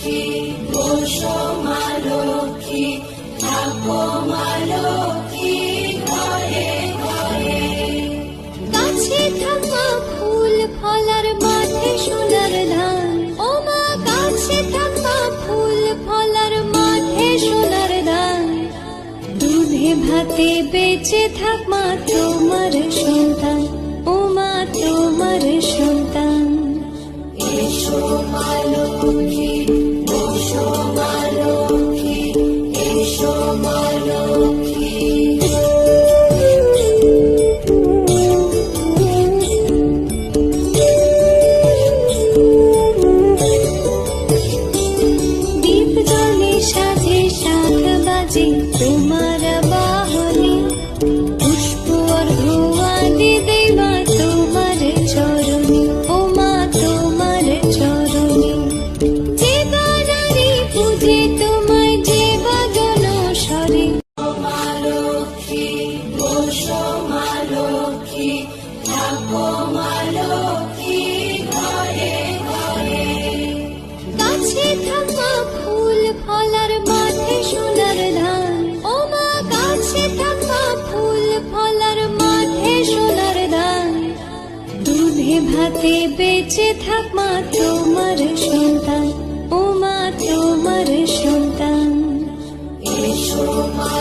লক্ষ্মী বসো মা লক্ষ্মী থাকো মা লক্ষ্মী ঘরে ঘরে। গাছে থাকা ফুল ফলার মাঠে সোনার ধান, ও মা গাছে থাকা ফুল ফলার মাঠে সোনার ধান। দুধে ভাতে বেঁচে থাক মা তোমার সন্তান, ও মা তোমার সন্তান। এসো মা লক্ষ্মী বসো মা লক্ষ্মী এসো মা লক্ষ্মী। দীপ জ্বলে সাজে শাখ বাজে তোমার বাহনে, পুষ্প অর্ঘ্য আদি দেবা তোমার চরণে, ও মা তোমার চরণে। যে বানারি পূজে তোমায় যে বাজন স্বরে। মা লক্ষ্মী বসো মা লক্ষ্মী থাকো মা লক্ষ্মী ঘরে ঘরে। গাছে থাকা ফুল ফলার মাঠে সোনার ধান, ও মা গাছে থাকা ফুল ফলার মাঠে সোনার ধান। দুধে ভাতে বেঁচে থাক মা তোমার সন্তান, ও মা তোমার সন্তান। এসো মা